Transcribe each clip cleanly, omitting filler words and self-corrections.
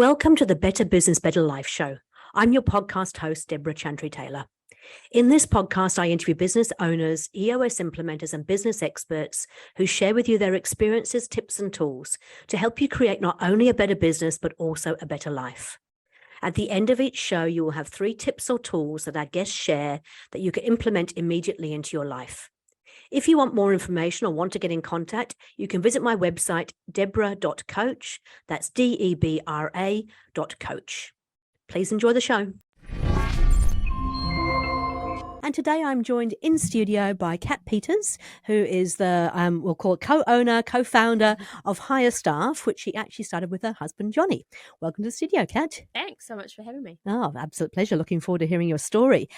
Welcome to the Better Business, Better Life show. I'm your podcast host, Debra Chantry-Taylor. In this podcast, I interview business owners, EOS implementers, and business experts who share with you their experiences, tips, and tools to help you create not only a better business, but also a better life. At the end of each show, you will have 3 tips or tools that our guests share that you can implement immediately into your life. If you want more information or want to get in contact, you can visit my website, debra.coach. That's DEBRA.coach. Please enjoy the show. And today I'm joined in studio by Kat Peters, who is the, we'll call it co-owner, co-founder of HireStaff, which she actually started with her husband, Johnny. Welcome to the studio, Kat. Thanks so much for having me. Oh, absolute pleasure. Looking forward to hearing your story.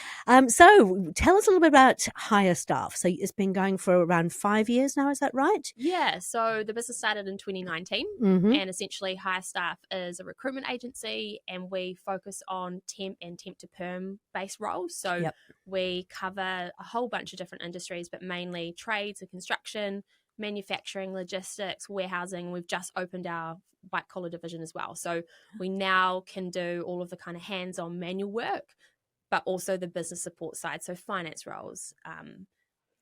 So tell us a little bit about HireStaff. So it's been going for around 5 years now, is that right? Yeah, so the business started in 2019 and essentially HireStaff is a recruitment agency and we focus on temp and temp to perm based roles. So we cover a whole bunch of different industries, but mainly trades and construction, manufacturing, logistics, warehousing. We've just opened our white collar division as well. So we now can do all of the kind of hands-on manual work, but also the business support side. So finance roles,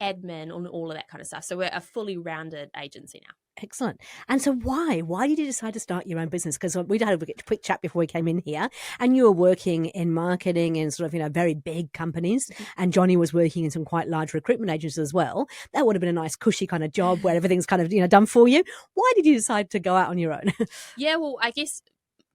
admin, and all of that kind of stuff. So we're a fully rounded agency now. Excellent. And so why did you decide to start your own business? Because we had a quick chat before we came in here and you were working in marketing in sort of, very big companies and Johnny was working in some quite large recruitment agencies as well. That would have been a nice cushy kind of job where everything's kind of, done for you. Why did you decide to go out on your own? Yeah, well, I guess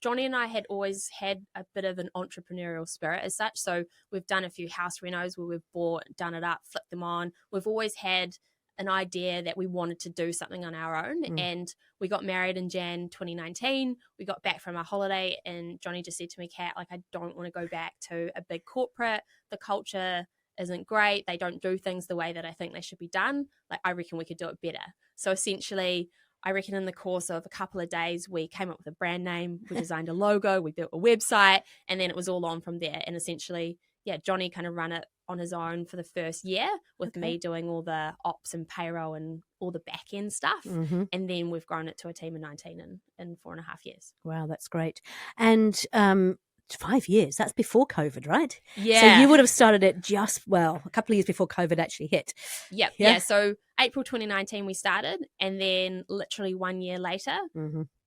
Johnny and I had always had a bit of an entrepreneurial spirit as such. So we've done a few house renos where we've bought, done it up, flipped them on. We've always had an idea that we wanted to do something on our own. And we got married in Jan 2019. We got back from our holiday and Johnny just said to me, Kat, I don't want to go back to a big corporate. The culture isn't great. They don't do things the way that I think they should be done. I reckon we could do it better. So essentially, I reckon in the course of a couple of days, we came up with a brand name, we designed a logo, we built a website, and then it was all on from there. And essentially, Johnny kind of ran it on his own for the first year with me doing all the ops and payroll and all the back end stuff. And then we've grown it to a team of 19 in 4.5 years. Wow, that's great. And 5 years, that's before COVID, right? Yeah. So you would have started it a couple of years before COVID actually hit. Yep. Yeah. So April 2019 we started and then literally 1 year later,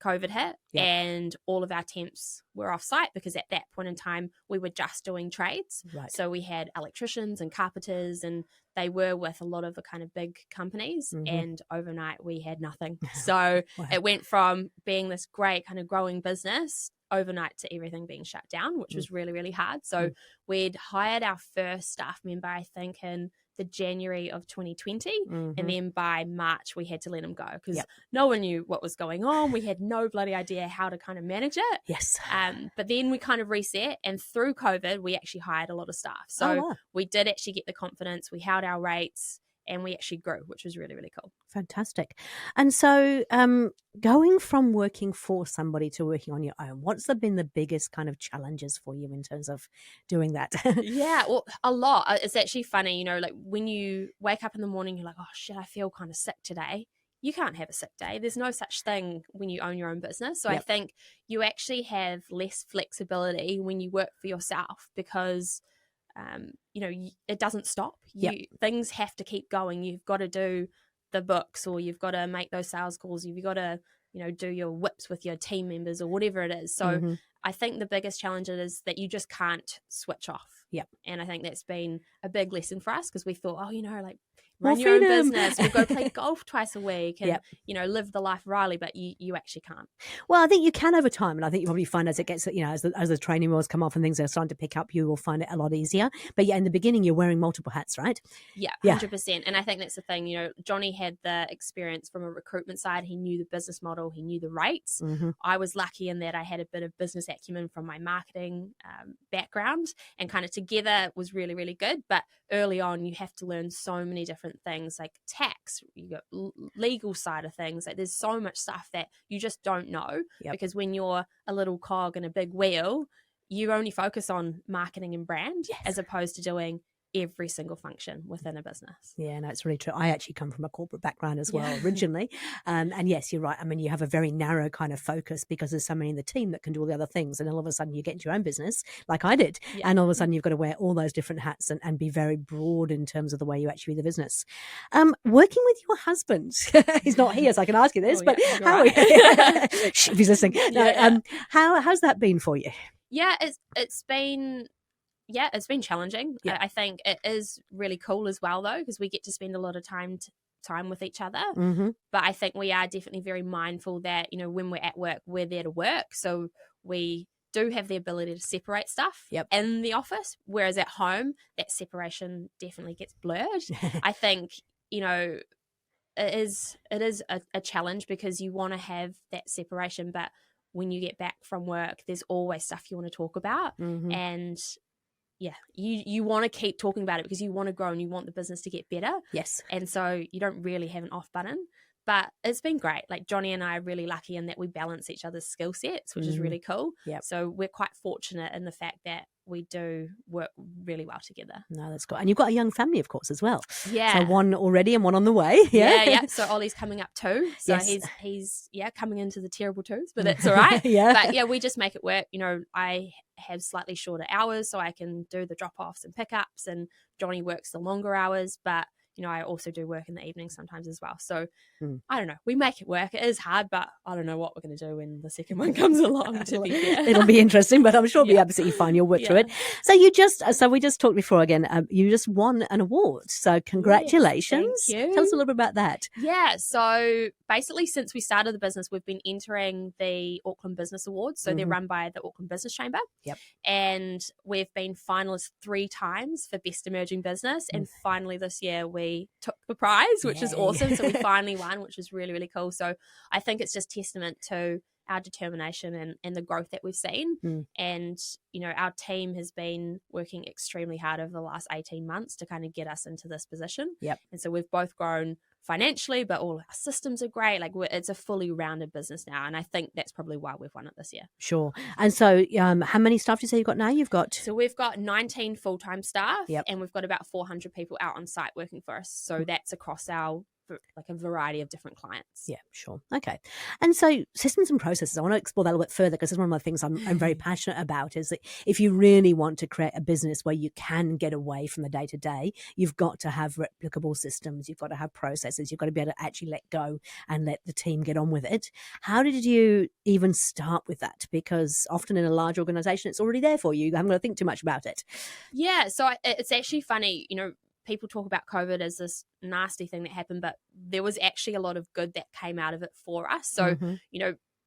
COVID hit and all of our temps were off site because at that point in time we were just doing trades. Right. So we had electricians and carpenters and they were with a lot of the kind of big companies and overnight we had nothing. So it went from being this great kind of growing business overnight to everything being shut down, which was really, really hard. So we'd hired our first staff member, I think, in the January of 2020. And then by March, we had to let him go because no one knew what was going on. We had no bloody idea how to kind of manage it. Yes. But then we kind of reset. And through COVID, we actually hired a lot of staff. So we did actually get the confidence. We held our rates. And we actually grew, which was really, really cool. Fantastic. And so going from working for somebody to working on your own, what's been the biggest kind of challenges for you in terms of doing that? Yeah, well, a lot. It's actually funny, when you wake up in the morning, you're like, oh, shit, I feel kind of sick today. You can't have a sick day. There's no such thing when you own your own business. So I think you actually have less flexibility when you work for yourself because it doesn't stop. Things have to keep going. You've got to do the books or you've got to make those sales calls. You've got to, do your whips with your team members or whatever it is. So I think the biggest challenge is that you just can't switch off. And I think that's been a big lesson for us because we thought, run your own business, we'll go play golf twice a week and, live the life of Riley, but you actually can't. Well, I think you can over time. And I think you probably find as it gets, as the training wheels come off and things are starting to pick up, you will find it a lot easier. But in the beginning, you're wearing multiple hats, right? Yeah, 100%. And I think that's the thing, Johnny had the experience from a recruitment side. He knew the business model. He knew the rates. I was lucky in that I had a bit of business acumen from my marketing background and kind of together was really, really good. But early on, you have to learn so many different things like tax, you got legal side of things. Like there's so much stuff that you just don't know because when you're a little cog in a big wheel, you only focus on marketing and brand as opposed to doing every single function within a business. Yeah, no, it's really true. I actually come from a corporate background as well originally. And yes, you're right. I mean, you have a very narrow kind of focus because there's so many in the team that can do all the other things. And all of a sudden you get into your own business like I did. Yeah. And all of a sudden you've got to wear all those different hats and be very broad in terms of the way you actually do the business. Working with your husband, he's not here, so I can ask you this, but how if he's listening. No, how's that been for you? Yeah, it's been challenging. Yeah. I think it is really cool as well, though, because we get to spend a lot of time with each other. Mm-hmm. But I think we are definitely very mindful that, when we're at work, we're there to work. So we do have the ability to separate stuff in the office, whereas at home, that separation definitely gets blurred. I think, it is a challenge because you want to have that separation, but when you get back from work, there's always stuff you want to talk about. Mm-hmm. And you want to keep talking about it because you want to grow and you want the business to get better. Yes. And so you don't really have an off button, but it's been great. Like Johnny and I are really lucky in that we balance each other's skill sets, which is really cool. Yep. So we're quite fortunate in the fact that we do work really well together. No, that's cool. And you've got a young family, of course, as well. Yeah. So one already and one on the way. Yeah. So Ollie's coming up too. So he's coming into the terrible twos, but that's all right. But we just make it work. I have slightly shorter hours so I can do the drop-offs and pickups, and Johnny works the longer hours, but I also do work in the evening sometimes as well. So I don't know. We make it work. It is hard, but I don't know what we're going to do when the second one comes along, to be fair. It'll be interesting, but I'm sure it'll be absolutely fine. You'll work through it. So we just talked before again, you just won an award. So congratulations. Yes, thank you. Tell us a little bit about that. Yeah. So basically since we started the business, we've been entering the Auckland Business Awards. So they're run by the Auckland Business Chamber. Yep. And we've been finalists 3 times for Best Emerging Business. And finally this year we took the prize, which is awesome. So we finally won, which is really, really cool. So I think it's just testament to our determination and the growth that we've seen. And, our team has been working extremely hard over the last 18 months to kind of get us into this position. Yep. And so we've both grown financially, but all our systems are great. Like it's a fully rounded business now. And I think that's probably why we've won it this year. Sure. And so how many staff do you say you've got now? So we've got 19 full-time staff and we've got about 400 people out on site working for us. So that's across our a variety of different clients. Yeah, sure. Okay. And so systems and processes, I want to explore that a little bit further because it's one of the things I'm very passionate about is that if you really want to create a business where you can get away from the day-to-day, you've got to have replicable systems, you've got to have processes, you've got to be able to actually let go and let the team get on with it. How did you even start with that? Because often in a large organization, it's already there for you. You haven't got to think too much about it. Yeah. So it's actually funny, people talk about COVID as this nasty thing that happened, but there was actually a lot of good that came out of it for us. So,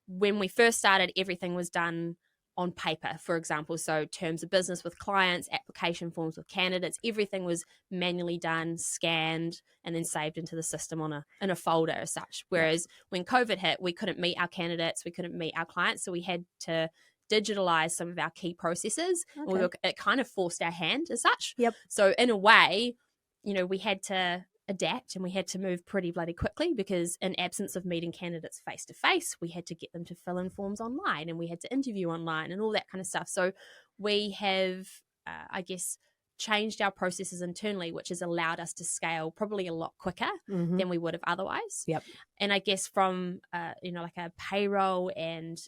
when we first started, everything was done on paper, for example. So terms of business with clients, application forms with candidates, everything was manually done, scanned, and then saved into the system in a folder as such. Whereas when COVID hit, we couldn't meet our candidates, we couldn't meet our clients. So we had to digitalize some of our key processes. Okay. It kind of forced our hand as such. Yep. So in a way, we had to adapt and we had to move pretty bloody quickly because in absence of meeting candidates face to face, we had to get them to fill in forms online and we had to interview online and all that kind of stuff. So we have, changed our processes internally, which has allowed us to scale probably a lot quicker than we would have otherwise. Yep. And I guess from, like a payroll and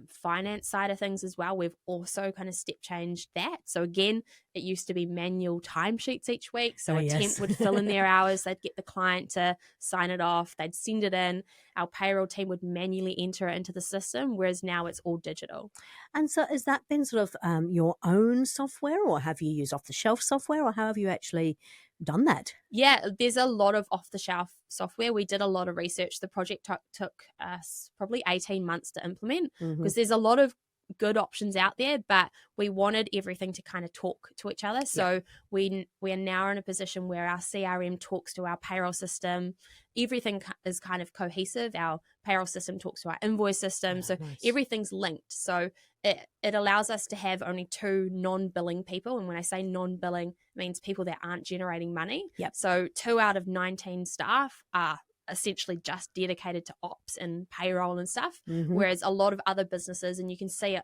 finance side of things as well, we've also kind of step changed that. So again, it used to be manual timesheets each week. So a temp would fill in their hours, they'd get the client to sign it off, they'd send it in. Our payroll team would manually enter it into the system, whereas now it's all digital. And so has that been sort of your own software, or have you used off-the-shelf software, or how have you actually done that? Yeah, there's a lot of off-the-shelf software. We did a lot of research. The project took us probably 18 months to implement because there's a lot of good options out there, but we wanted everything to kind of talk to each other. So we are now in a position where our CRM talks to our payroll system. Everything is kind of cohesive. Our payroll system talks to our invoice system. So everything's linked. So it allows us to have only 2 non-billing people. And when I say non-billing, it means people that aren't generating money. Yep. So 2 out of 19 staff are essentially just dedicated to ops and payroll and stuff. Whereas a lot of other businesses, and you can see it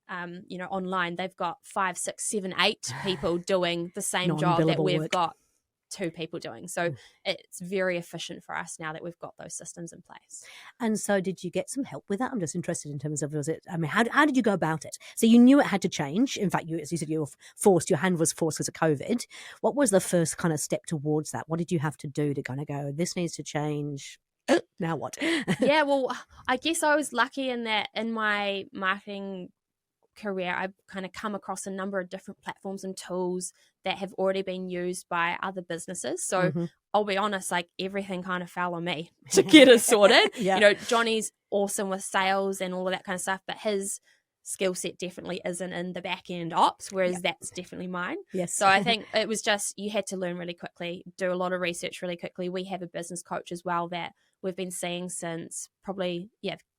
online, they've got 5, 6, 7, 8 people doing the same job that we've got 2 people doing. So it's very efficient for us now that we've got those systems in place. And so did you get some help with that? I'm just interested in terms of, how did you go about it? So you knew it had to change. In fact, as you said, you were forced, your hand was forced because of COVID. What was the first kind of step towards that? What did you have to do to kind of go, this needs to change? Now what? Yeah, well, I guess I was lucky in that in my marketing career, I've kind of come across a number of different platforms and tools that have already been used by other businesses. So I'll be honest, like everything kind of fell on me to get us sorted. Johnny's awesome with sales and all of that kind of stuff, but his skill set definitely isn't in the back end ops, whereas that's definitely mine. Yes. So I think it was just, you had to learn really quickly, do a lot of research really quickly. We have a business coach as well that we've been seeing since probably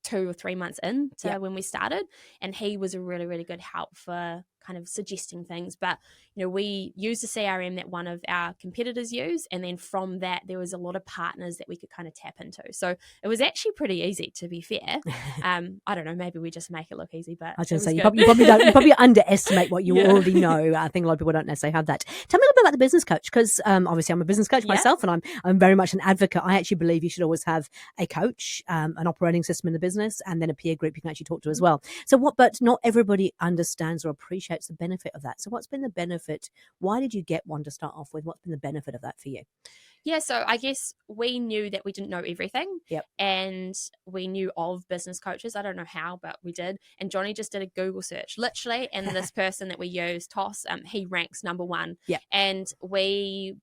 2 or 3 months into when we started, and he was a really, really good help for kind of suggesting things. But we used a CRM that one of our competitors use, and then from that there was a lot of partners that we could kind of tap into. So it was actually pretty easy, to be fair. I don't know, maybe we just make it look easy, but I was going to say, you probably underestimate what you already know. I think a lot of people don't necessarily have that. Tell me a little bit about the business coach, because obviously I'm a business coach myself, and I'm very much an advocate. I actually believe you should always have a coach, an operating system in the business, and then a peer group you can actually talk to as well. But not everybody understands or appreciates the benefit of that. So what's been the benefit? Why did you get one to start off with? What's been the benefit of that for you? Yeah, so I guess we knew that we didn't know everything. Yep. And we knew of business coaches. I don't know how, but we did. And Johnny just did a Google search, literally. And this person that we use, Toss, he ranks number 1. Yeah. And we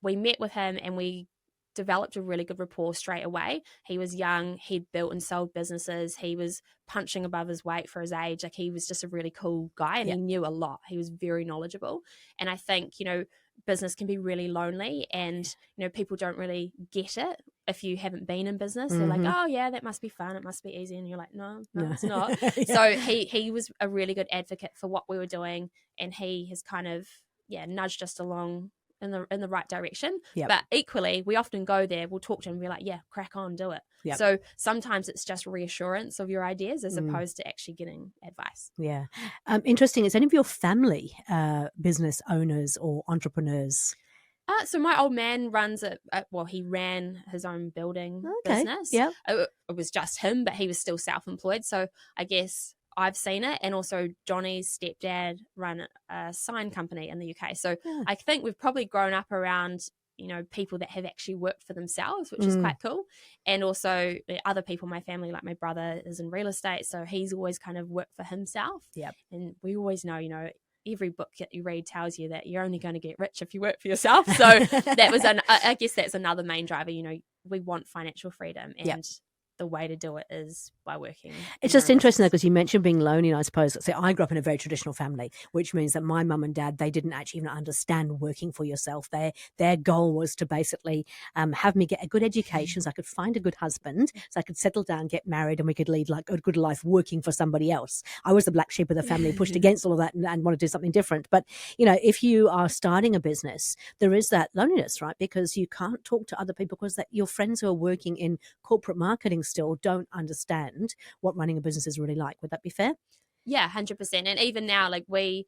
met with him and we developed a really good rapport straight away. He was young, he'd built and sold businesses, he was punching above his weight for his age. Like, he was just a really cool guy, and he knew a lot. He was very knowledgeable. And I think, business can be really lonely, and people don't really get it if you haven't been in business. They're like, oh yeah, that must be fun, it must be easy, and you're like, no. It's not. So he was a really good advocate for what we were doing, and he has kind of nudged us along in the right direction. But equally, we often go there, we'll talk to him and be like, crack on, do it. So sometimes it's just reassurance of your ideas as opposed to actually getting advice. Interesting. Is any of your family business owners or entrepreneurs? So my old man runs he ran his own building business. It was just him, but he was still self-employed. So I guess I've seen it. And also Johnny's stepdad run a sign company in the UK. So I think we've probably grown up around, people that have actually worked for themselves, which is quite cool. And also other people in my family, like my brother is in real estate. So he's always kind of worked for himself. And we always know, every book that you read tells you that you're only going to get rich if you work for yourself. So that was, I guess that's another main driver. We want financial freedom, and the way to do it is by working. It's just interesting though, because you mentioned being lonely, and I suppose, so I grew up in a very traditional family, which means that my mum and dad, they didn't actually even understand working for yourself. Their goal was to basically have me get a good education so I could find a good husband, so I could settle down, get married, and we could lead like a good life working for somebody else. I was the black sheep of the family, pushed against all of that and wanted to do something different. But, if you are starting a business, there is that loneliness, right? Because you can't talk to other people because your friends who are working in corporate marketing still don't understand what running a business is really like. Would that be fair? Yeah, 100%. And even now, like we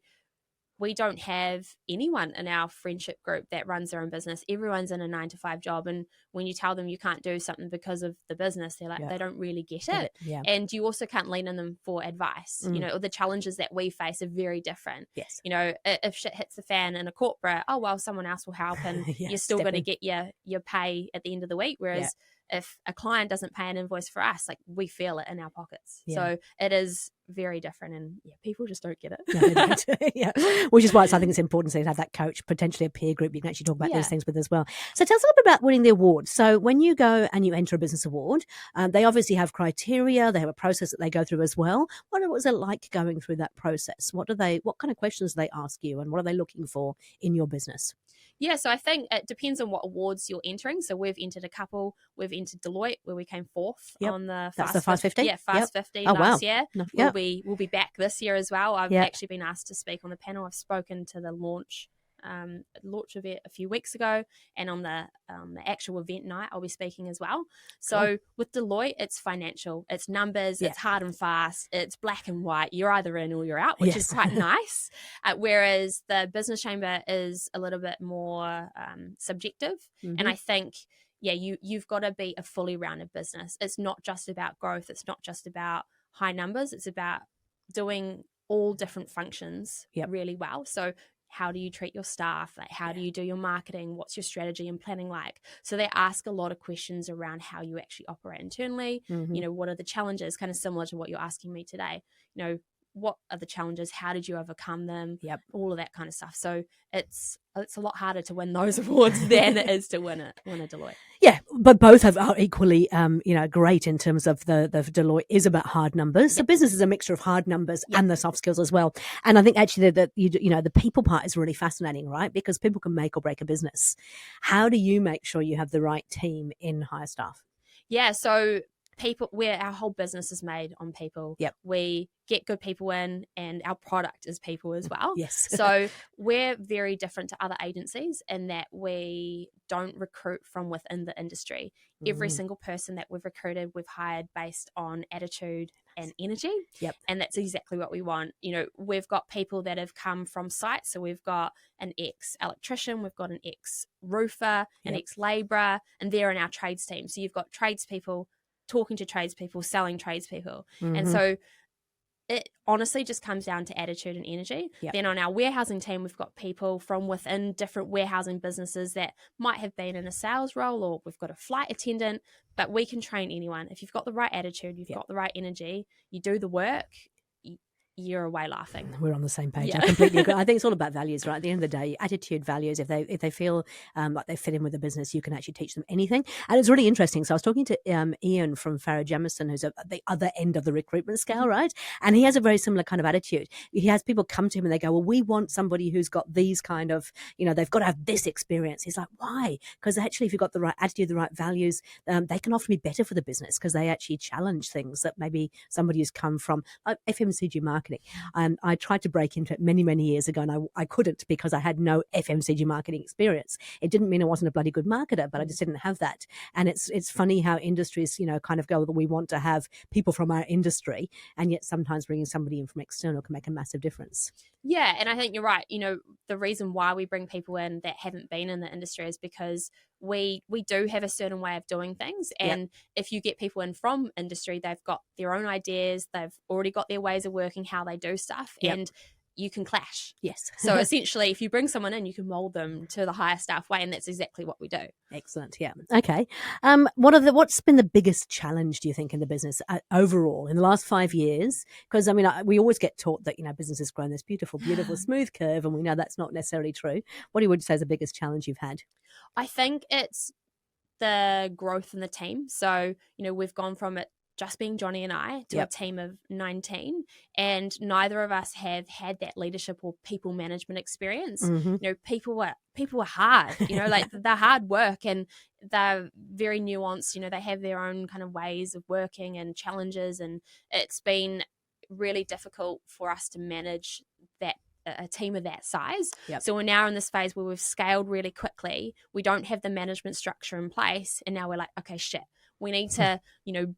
don't have anyone in our friendship group that runs their own business. Everyone's in a 9-to-5 job, and when you tell them you can't do something because of the business, they're like, they don't really get it. And you also can't lean on them for advice. Or the challenges that we face are very different. If shit hits the fan in a corporate, someone else will help, and you're still going to get your pay at the end of the week. Whereas if a client doesn't pay an invoice for us, like, we feel it in our pockets. So it is very different, and people just don't get it. No, they don't. Which is why I think it's important to have that coach, potentially a peer group you can actually talk about those things with as well. So tell us a little bit about winning the award. So when you go and you enter a business award, they obviously have criteria, they have a process that they go through as well. What was it like going through that process? What kind of questions do they ask you, and what are they looking for in your business? Yeah, so I think it depends on what awards you're entering. So we've entered a couple. We've entered Deloitte, where we came 4th on the Fast 50. Yeah, Fast 50 last year. We'll be back this year as well. I've actually been asked to speak on the panel. I've spoken to the launch launch event a few weeks ago, and on the actual event night, I'll be speaking as well. So with Deloitte, it's financial, it's numbers, it's hard and fast, it's black and white. You're either in or you're out, which is quite nice. Whereas the business chamber is a little bit more subjective, and I think you've got to be a fully rounded business. It's not just about growth. It's not just about high numbers. It's about doing all different functions really well. So how do you treat your staff? Like, how do you do your marketing? What's your strategy and planning like? So they ask a lot of questions around how you actually operate internally. You know, what are the challenges? Kind of similar to what you're asking me today. You know, what are the challenges? How did you overcome them? All of that kind of stuff. So it's a lot harder to win those awards than it is to win a Deloitte. Yeah, but both are equally, great in terms of the Deloitte is about hard numbers. So business is a mixture of hard numbers and the soft skills as well. And I think actually that the people part is really fascinating, right? Because people can make or break a business. How do you make sure you have the right team in HireStaff? Yeah, so our whole business is made on people. We get good people in, and our product is people as well. So we're very different to other agencies in that we don't recruit from within the industry. Every single person that we've recruited, we've hired based on attitude and energy. And that's exactly what we want. You know, we've got people that have come from site. So we've got an ex-electrician, we've got an ex-roofer, an ex-labourer, and they're in our trades team. So you've got tradespeople talking to tradespeople, selling tradespeople. And so it honestly just comes down to attitude and energy. Then on our warehousing team, we've got people from within different warehousing businesses that might have been in a sales role, or we've got a flight attendant, but we can train anyone. If you've got the right attitude, you've got the right energy, you do the work, you're away laughing. We're on the same page. I completely agree. I think it's all about values, right? At the end of the day, attitude, values. If they feel like they fit in with the business, you can actually teach them anything. And it's really interesting. So I was talking to Ian from Farah Jamison, who's at the other end of the recruitment scale, right? And he has a very similar kind of attitude. He has people come to him and they go, well, we want somebody who's got these kind of, they've got to have this experience. He's like, why? Because actually, if you've got the right attitude, the right values, they can often be better for the business because they actually challenge things that maybe somebody who's come from FMCG marketing. I tried to break into it many, many years ago, and I couldn't because I had no FMCG marketing experience. It didn't mean I wasn't a bloody good marketer, but I just didn't have that. And it's funny how industries, kind of go, we want to have people from our industry, and yet sometimes bringing somebody in from external can make a massive difference. Yeah, and I think you're right. The reason why we bring people in that haven't been in the industry is because we do have a certain way of doing things. And if you get people in from industry, they've got their own ideas, they've already got their ways of working, how they do stuff, and you can clash. So essentially, if you bring someone in, you can mold them to the HireStaff way, and that's exactly what we do. Excellent. Yeah. Okay. What's been the biggest challenge, do you think, in the business overall in the last 5 years? Because we always get taught that business has grown this beautiful, smooth curve, and we know that's not necessarily true. What would you say is the biggest challenge you've had? I think it's the growth in the team. So we've gone from it just being Johnny and I to a team of 19, and neither of us have had that leadership or people management experience. People are hard, like they're hard work, and they're very nuanced. They have their own kind of ways of working and challenges, and it's been really difficult for us to manage a team of that size. So we're now in this phase where we've scaled really quickly. We don't have the management structure in place, and now we're like, okay, shit. We need to,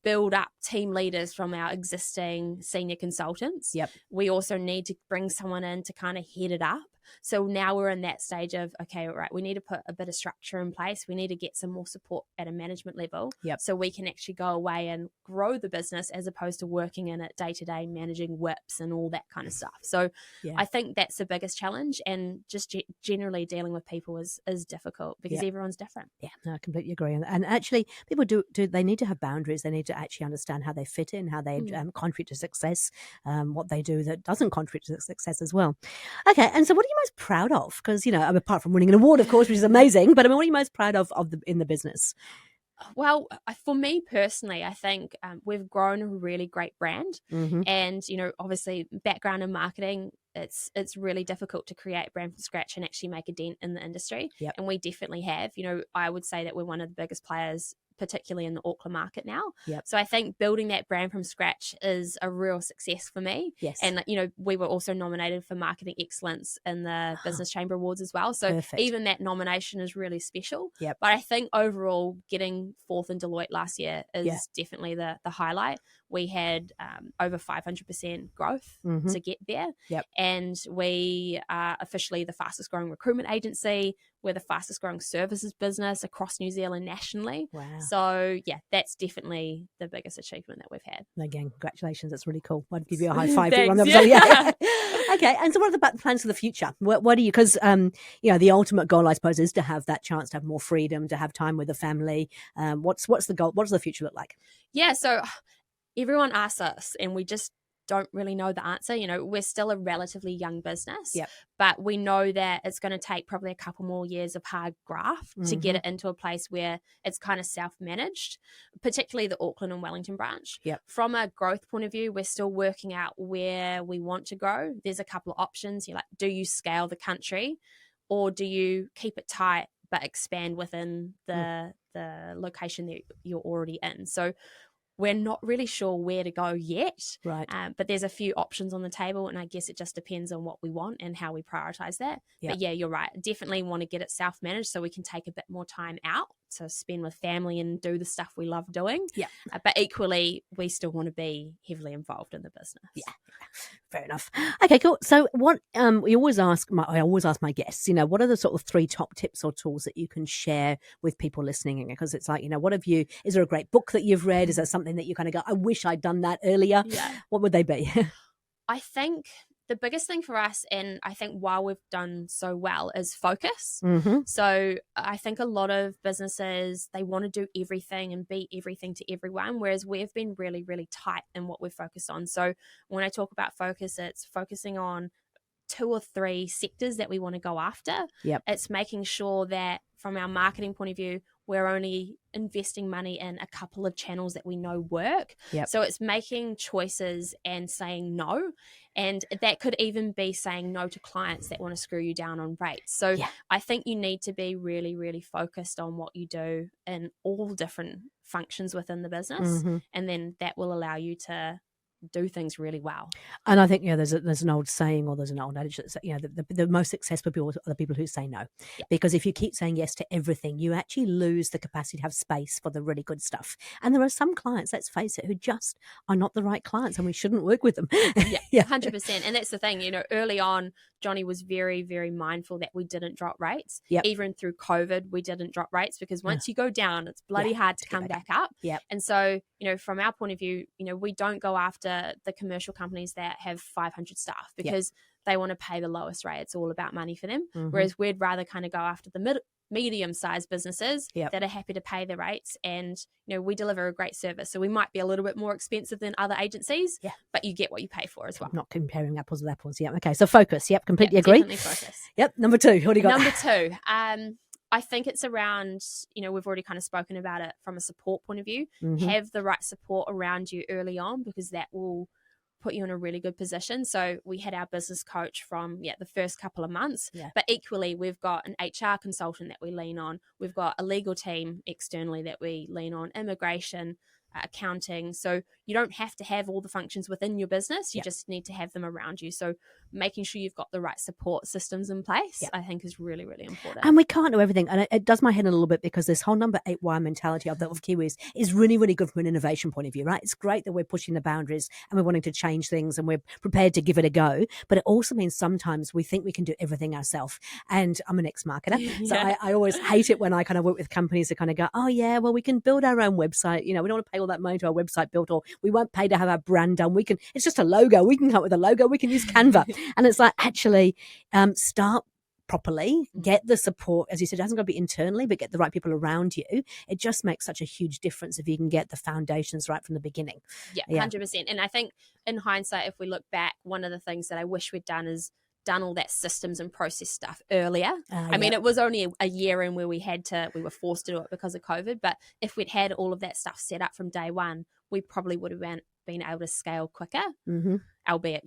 build up team leaders from our existing senior consultants. We also need to bring someone in to kind of head it up. So now we're in that stage of, okay, all right, we need to put a bit of structure in place. We need to get some more support at a management level so we can actually go away and grow the business as opposed to working in it day to day, managing whips and all that kind of stuff. So I think that's the biggest challenge, and just generally dealing with people is difficult because everyone's different. Yeah, no, I completely agree. And actually, people do they need to have boundaries. They need to actually understand how they fit in, how they contribute to success, what they do that doesn't contribute to success as well. Okay, and so what are you most proud of? Because apart from winning an award, of course, which is amazing, but what are you most proud of in the business? Well, for me personally, I think we've grown a really great brand, and obviously background in marketing, it's really difficult to create a brand from scratch and actually make a dent in the industry, and we definitely have. I would say that we're one of the biggest players, particularly in the Auckland market now. Yep. So I think building that brand from scratch is a real success for me. Yes. And, we were also nominated for Marketing Excellence in the Business Chamber Awards as well. So Perfect. even that nomination is really special. Yep. But I think overall getting 4th in Deloitte last year is definitely the highlight. We had over 500% growth to get there. Yep. And we are officially the fastest growing recruitment agency. We're the fastest growing services business across New Zealand nationally. Wow. So that's definitely the biggest achievement that we've had. Again, congratulations. That's really cool. I'd give you a high five. Thanks, Okay. And so what are the plans for the future? What do you, because, the ultimate goal, I suppose, is to have that chance to have more freedom, to have time with the family. What's the goal? What does the future look like? Yeah. So everyone asks us and we just don't really know the answer. We're still a relatively young business, but we know that it's going to take probably a couple more years of hard graft to get it into a place where it's kind of self-managed, particularly the Auckland and Wellington branch. From a growth point of view, we're still working out where we want to grow. There's a couple of options. Do you scale the country or do you keep it tight but expand within the location that you're already in? So we're not really sure where to go yet, right? But there's a few options on the table, and I guess it just depends on what we want and how we prioritize that. But yeah, you're right. Definitely want to get it self-managed so we can take a bit more time out to spend with family and do the stuff we love doing. But equally, we still want to be heavily involved in the business. Fair enough. Okay, cool. So what I always ask my guests, what are the sort of 3 top tips or tools that you can share with people listening? Because it's like, is there a great book that you've read? Is there something that you kind of go, I wish I'd done that earlier? What would they be? I think the biggest thing for us, and I think why we've done so well, is focus. So I think a lot of businesses, they want to do everything and be everything to everyone, whereas we've been really, really tight in what we've focused on. So when I talk about focus, it's focusing on 2 or 3 sectors that we want to go after. It's making sure that from our marketing point of view, we're only investing money in a couple of channels that we know work. So it's making choices and saying no. And that could even be saying no to clients that want to screw you down on rates. So I think you need to be really, really focused on what you do in all different functions within the business. And then that will allow you to do things really well. And I think, there's an old saying, or there's an old adage that, the most successful people are the people who say no. Because if you keep saying yes to everything, you actually lose the capacity to have space for the really good stuff. And there are some clients, let's face it, who just are not the right clients and we shouldn't work with them. 100%. And that's the thing, early on, Johnny was very, very mindful that we didn't drop rates. Even through COVID, we didn't drop rates because once you go down, it's bloody hard to come back up. And so, from our point of view, we don't go after the commercial companies that have 500 staff because they want to pay the lowest rate. It's all about money for them. Whereas we'd rather kind of go after the medium-sized businesses that are happy to pay the rates, and we deliver a great service. So we might be a little bit more expensive than other agencies, but you get what you pay for as well. Not comparing apples with apples. Okay, so focus. Completely agree. Definitely focus. Number 2. What do you got? Number 2. I think it's around, we've already kind of spoken about it from a support point of view. Have the right support around you early on, because that will put you in a really good position. So we had our business coach from the first couple of months, but equally we've got an HR consultant that we lean on. We've got a legal team externally that we lean on, immigration, accounting. So you don't have to have all the functions within your business. You just need to have them around you. So making sure you've got the right support systems in place, I think is really, really important. And we can't do everything. And it does my head in a little bit, because this whole number 8 wire mentality of Kiwis is really, really good from an innovation point of view, right? It's great that we're pushing the boundaries and we're wanting to change things and we're prepared to give it a go. But it also means sometimes we think we can do everything ourselves. And I'm an ex-marketer. So I always hate it when I kind of work with companies that kind of go, oh yeah, well, we can build our own website. We don't want to pay all that money to our website built, or we won't pay to have our brand done. It's just a logo. We can come up with a logo. We can use Canva. And it's like, actually, start properly, get the support. As you said, it hasn't got to be internally, but get the right people around you. It just makes such a huge difference if you can get the foundations right from the beginning. 100%. And I think in hindsight, if we look back, one of the things that I wish we'd done is done all that systems and process stuff earlier. I mean, it was only a year in where we were forced to do it because of COVID, but if we'd had all of that stuff set up from day one, we probably would have been able to scale quicker. albeit,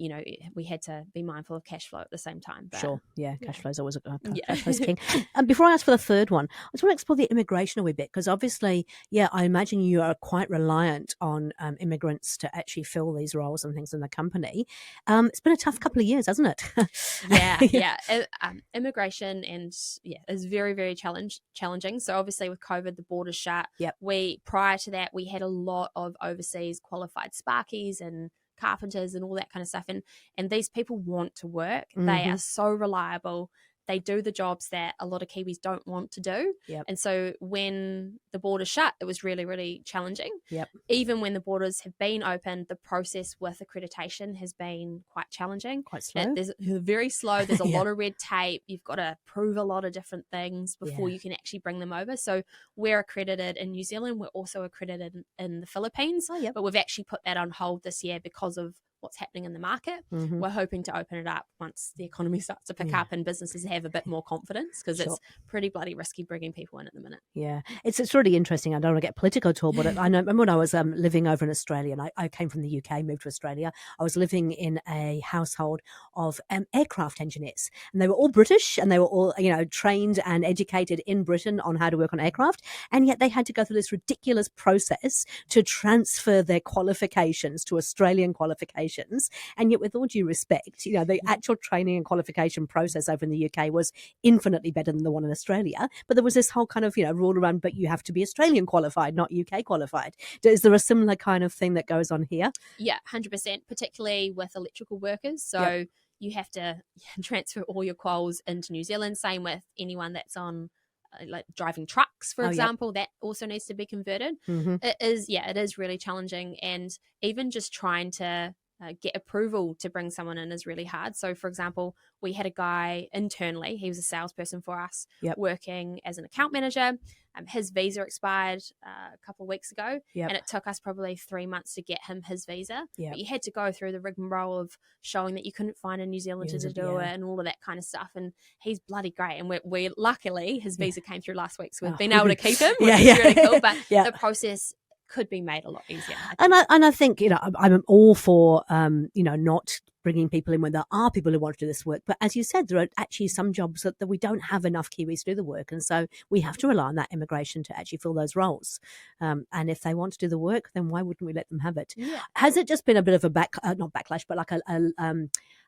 we had to be mindful of cash flow at the same time. But, sure. Yeah. Cash flow is always Yeah. cash flow's king. And before I ask for the third one, I just want to explore the immigration a wee bit, because obviously, I imagine you are quite reliant on immigrants to actually fill these roles and things in the company. It's been a tough couple of years, hasn't it? Yeah. Immigration is very, very challenging. So obviously with COVID, the borders shut. Yep. Prior to that, we had a lot of overseas qualified sparkies and carpenters and all that kind of stuff. And these people want to work. Mm-hmm. They are so reliable. They do the jobs that a lot of Kiwis don't want to do. Yep. And so when the borders shut, it was really, really challenging. Yep. Even when the borders have been open, the process with accreditation has been quite challenging. Quite slow. There's very slow. There's a lot of red tape. You've got to prove a lot of different things before you can actually bring them over. So we're accredited in New Zealand. We're also accredited in the Philippines. Oh, yep. But we've actually put that on hold this year because of what's happening in the market. Mm-hmm. We're hoping to open it up once the economy starts to pick up and businesses have a bit more confidence, because it's pretty bloody risky bringing people in at the minute. Yeah, it's really interesting. I don't want to get political at all, but I know when I was living over in Australia, and I came from the UK, moved to Australia, I was living in a household of aircraft engineers, and they were all British, and they were all trained and educated in Britain on how to work on aircraft, and yet they had to go through this ridiculous process to transfer their qualifications to Australian qualifications. And yet, with all due respect, the actual training and qualification process over in the UK was infinitely better than the one in Australia. But there was this whole kind of, rule around, but you have to be Australian qualified, not UK qualified. Is there a similar kind of thing that goes on here? Yeah, 100%, particularly with electrical workers. So you have to transfer all your quals into New Zealand. Same with anyone that's on like driving trucks, for example, that also needs to be converted. Mm-hmm. It is really challenging. And even just trying to get approval to bring someone in is really hard. So, for example, we had a guy internally, he was a salesperson for us, working as an account manager. His visa expired a couple of weeks ago, and it took us probably 3 months to get him his visa. But you had to go through the rigmarole of showing that you couldn't find a New Zealander to do it and all of that kind of stuff. And he's bloody great. And we luckily, his visa came through last week, so we've been able to keep him, which is really cool. But the process could be made a lot easier. And I think, I'm all for, not bringing people in when there are people who want to do this work. But as you said, there are actually some jobs that we don't have enough Kiwis to do the work. And so we have to rely on that immigration to actually fill those roles. And if they want to do the work, then why wouldn't we let them have it? Yeah. Has it just been a bit of a not backlash, but like a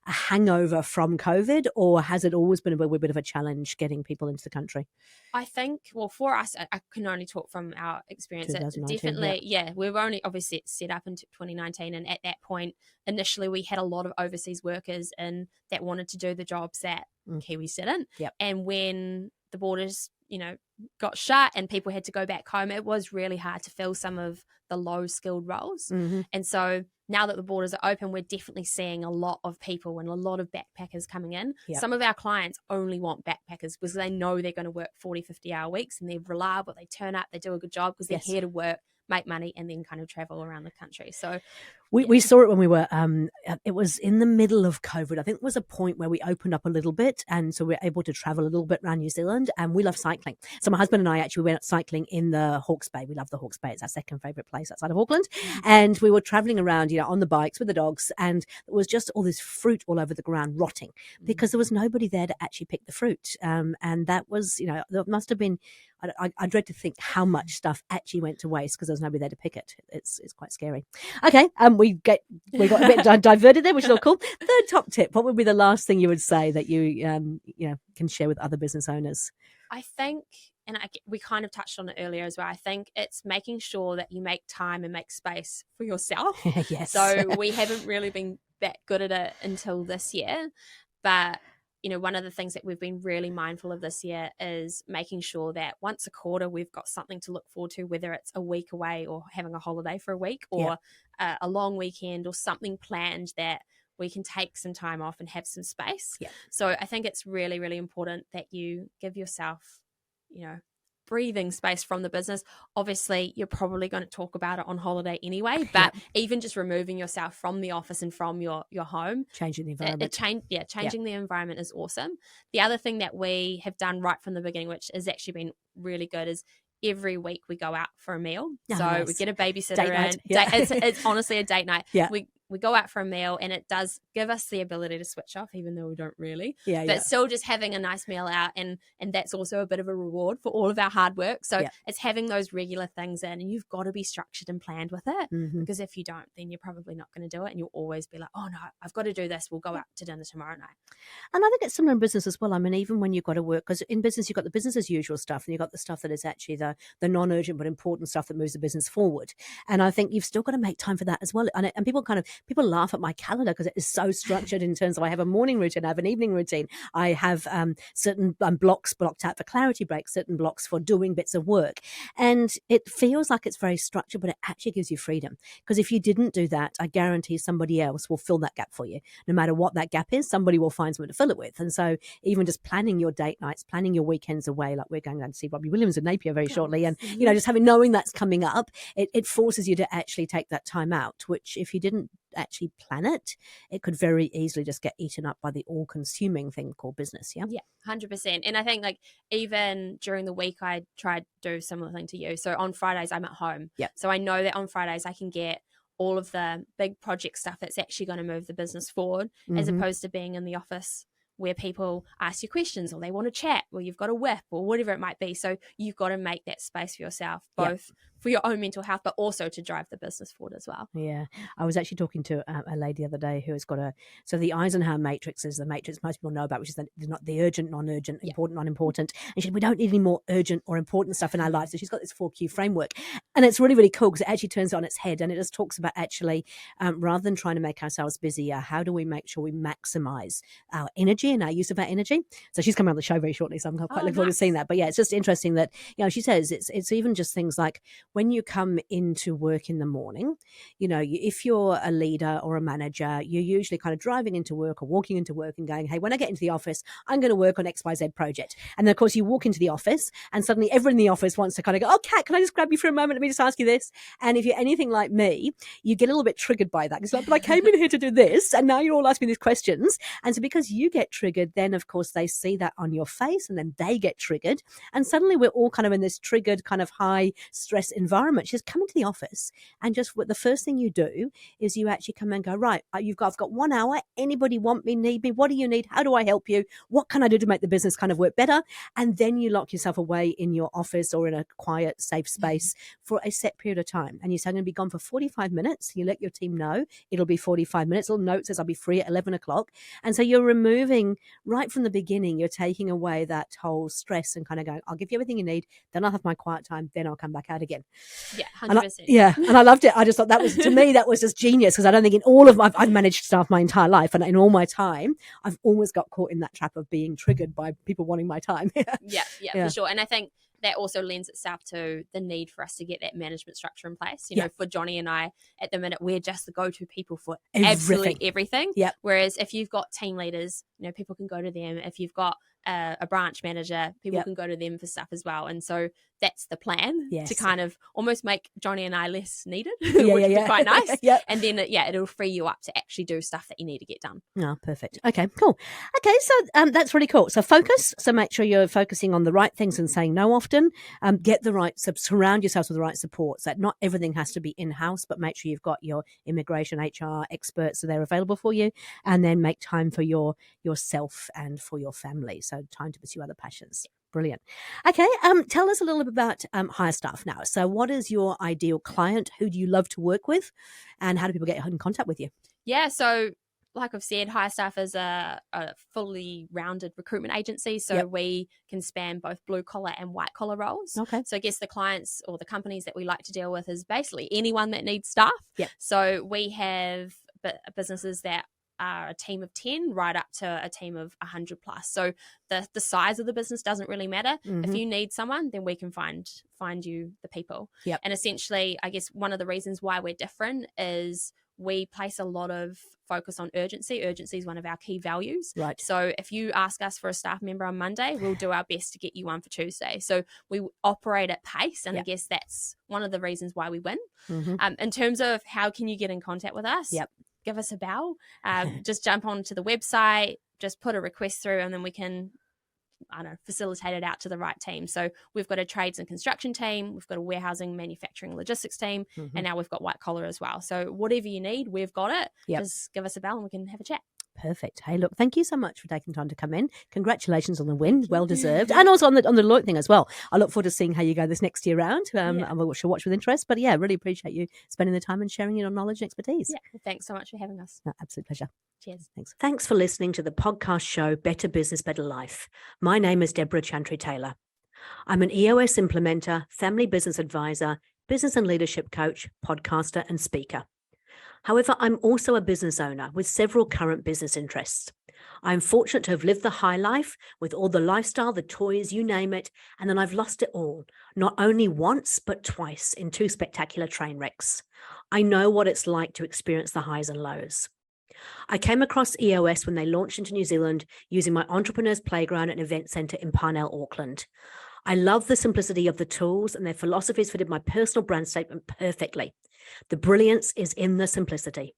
hangover from COVID, or has it always been a bit of a challenge getting people into the country? I think, well, for us, I can only talk from our experience. Definitely, we were only obviously set up in 2019, and at that point, initially, we had a lot of overseas workers in that wanted to do the jobs that Kiwis didn't. Yep. And when the borders, got shut and people had to go back home, it was really hard to fill some of the low-skilled roles. Mm-hmm. And so now that the borders are open, we're definitely seeing a lot of people and a lot of backpackers coming in. Yep. Some of our clients only want backpackers because they know they're going to work 40, 50-hour weeks, and they're reliable, they turn up, they do a good job because they're here to work, make money, and then kind of travel around the country. So we saw it when we were, it was in the middle of COVID. I think there was a point where we opened up a little bit, and so we were able to travel a little bit around New Zealand, and we love cycling. So my husband and I actually went cycling in the Hawke's Bay. We love the Hawke's Bay. It's our second favourite place outside of Auckland. And we were travelling around, on the bikes with the dogs, and there was just all this fruit all over the ground rotting because there was nobody there to actually pick the fruit. And that was, there must have been, I dread to think how much stuff actually went to waste because there was nobody there to pick it. It's quite scary. Okay, we got a bit diverted there, which is all cool. Third top tip: what would be the last thing you would say that you can share with other business owners? I think, and we kind of touched on it earlier as well, I think it's making sure that you make time and make space for yourself. Yes. So we haven't really been that good at it until this year, but one of the things that we've been really mindful of this year is making sure that once a quarter we've got something to look forward to, whether it's a week away or having a holiday for a week or a long weekend or something planned that we can take some time off and have some space. Yeah. So I think it's really, really important that you give yourself, breathing space from the business. Obviously, you're probably going to talk about it on holiday anyway, but even just removing yourself from the office and from your home. Changing the environment. Changing the environment is awesome. The other thing that we have done right from the beginning, which has actually been really good, is every week we go out for a meal. So nice. We get a babysitter date night. Yeah. It's honestly a date night. Yeah. we go out for a meal, and it does give us the ability to switch off, even though we don't really. Yeah, but yeah. still just having a nice meal out, and that's also a bit of a reward for all of our hard work. So it's having those regular things in, and you've got to be structured and planned with it, because if you don't, then you're probably not going to do it, and you'll always be like, oh no, I've got to do this. We'll go out to dinner tomorrow night. And I think it's similar in business as well. I mean, even when you've got to work, because in business, you've got the business as usual stuff, and you've got the stuff that is actually the non-urgent but important stuff that moves the business forward. And I think you've still got to make time for that as well. And people laugh at my calendar because it is so structured in terms of I have a morning routine, I have an evening routine, I have certain blocks blocked out for clarity breaks, certain blocks for doing bits of work. And it feels like it's very structured, but it actually gives you freedom. Because if you didn't do that, I guarantee somebody else will fill that gap for you. No matter what that gap is, somebody will find something to fill it with. And so even just planning your date nights, planning your weekends away, like we're going down to see Robbie Williams in Napier very shortly. And, just knowing that's coming up, it forces you to actually take that time out, which if you didn't actually plan it, it could very easily just get eaten up by the all-consuming thing called business. Yeah, 100%. And I think even during the week, I try to do a similar thing to you. So on Fridays, I'm at home. So I know that on Fridays I can get all of the big project stuff that's actually going to move the business forward, as opposed to being in the office where people ask you questions or they want to chat or you've got a whip or whatever it might be. So you've got to make that space for yourself, both for your own mental health, but also to drive the business forward as well. Yeah. I was actually talking to a lady the other day who has got so the Eisenhower matrix is the matrix most people know about, which is the urgent, non-urgent, important, non-important. And she said, we don't need any more urgent or important stuff in our lives. So she's got this 4Q framework. And it's really, really cool because it actually turns it on its head. And it just talks about actually, rather than trying to make ourselves busier, how do we make sure we maximize our energy and our use of our energy? So she's coming on the show very shortly, so I'm quite looking forward to seeing that. But yeah, it's just interesting that, she says it's even just things like when you come into work in the morning, if you're a leader or a manager, you're usually kind of driving into work or walking into work and going, hey, when I get into the office, I'm going to work on XYZ project. And then, of course, you walk into the office and suddenly everyone in the office wants to kind of go, oh, Kat, can I just grab you for a moment? Let me just ask you this. And if you're anything like me, you get a little bit triggered by that. It's like, but I came in here to do this and now you're all asking me these questions. And so because you get triggered, then, of course, they see that on your face and then they get triggered. And suddenly we're all kind of in this triggered kind of high stress environment. Just come into the office and just the first thing you do is you actually come and go, right, I've got 1 hour. Anybody want me, need me? What do you need? How do I help you? What can I do to make the business kind of work better? And then you lock yourself away in your office or in a quiet, safe space for a set period of time. And you say, I'm going to be gone for 45 minutes. You let your team know it'll be 45 minutes. Little note says I'll be free at 11 o'clock. And so you're removing right from the beginning, you're taking away that whole stress and kind of going, I'll give you everything you need. Then I'll have my quiet time. Then I'll come back out again. Yeah, 100%. And I loved it. I just thought that was, to me, that was just genius, because I don't think in all of I've managed staff my entire life, and in all my time, I've always got caught in that trap of being triggered by people wanting my time. yeah, for sure. And I think that also lends itself to the need for us to get that management structure in place. For Johnny and I, at the minute, we're just the go-to people for absolutely everything. Whereas if you've got team leaders, people can go to them. If you've got a branch manager, people can go to them for stuff as well. And so that's the plan, to kind of almost make Johnny and I less needed, which would be quite nice. And then, it'll free you up to actually do stuff that you need to get done. Oh, perfect. Okay, cool. Okay, so that's really cool. So focus. So make sure you're focusing on the right things and saying no often. Get the right, surround yourselves with the right support. So not everything has to be in-house, but make sure you've got your immigration, HR experts so they're available for you. And then make time for yourself and for your family. So time to pursue other passions. Brilliant. Okay, tell us a little bit about HireStaff now. So what is your ideal client? Who do you love to work with? And how do people get in contact with you? Yeah, so like I've said, HireStaff is a fully rounded recruitment agency. So we can span both blue collar and white collar roles. Okay. So I guess the clients or the companies that we like to deal with is basically anyone that needs staff. So we have businesses that are a team of 10 right up to a team of 100 plus. So the size of the business doesn't really matter. If you need someone, then we can find you the people. And essentially, I guess one of the reasons why we're different is we place a lot of focus on urgency. Urgency is one of our key values. Right. So if you ask us for a staff member on Monday, we'll do our best to get you one for Tuesday. So we operate at pace, and I guess that's one of the reasons why we win. In terms of how can you get in contact with us? Give us a bell. Just jump onto the website, just put a request through, and then we can facilitate it out to the right team. So we've got a trades and construction team, we've got a warehousing, manufacturing, logistics team, and now we've got white collar as well. So whatever you need, we've got it. Yep. Just give us a bell and we can have a chat. Perfect. Hey, look, thank you so much for taking time to come in. Congratulations on the win. Well deserved. And also on the Deloitte thing as well. I look forward to seeing how you go this next year round. I shall watch with interest. But yeah, really appreciate you spending the time and sharing your knowledge and expertise. Yeah. Well, thanks so much for having us. No, absolute pleasure. Cheers. Thanks for listening to the podcast show, Better Business, Better Life. My name is Debra Chantry-Taylor. I'm an EOS implementer, family business advisor, business and leadership coach, podcaster, and speaker. However, I'm also a business owner with several current business interests. I'm fortunate to have lived the high life with all the lifestyle, the toys, you name it, and then I've lost it all, not only once, but twice in 2 spectacular train wrecks. I know what it's like to experience the highs and lows. I came across EOS when they launched into New Zealand using my Entrepreneurs Playground and Event Centre in Parnell, Auckland. I love the simplicity of the tools, and their philosophies fitted my personal brand statement perfectly. The brilliance is in the simplicity.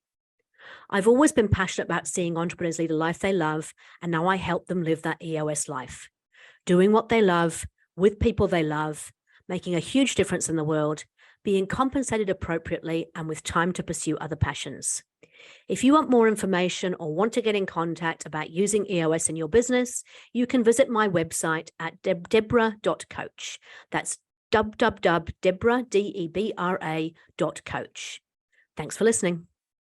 I've always been passionate about seeing entrepreneurs lead a life they love, and now I help them live that EOS life. Doing what they love, with people they love, making a huge difference in the world, being compensated appropriately, and with time to pursue other passions. If you want more information or want to get in contact about using EOS in your business, you can visit my website at debra.coach. That's www.debra.coach. Thanks for listening.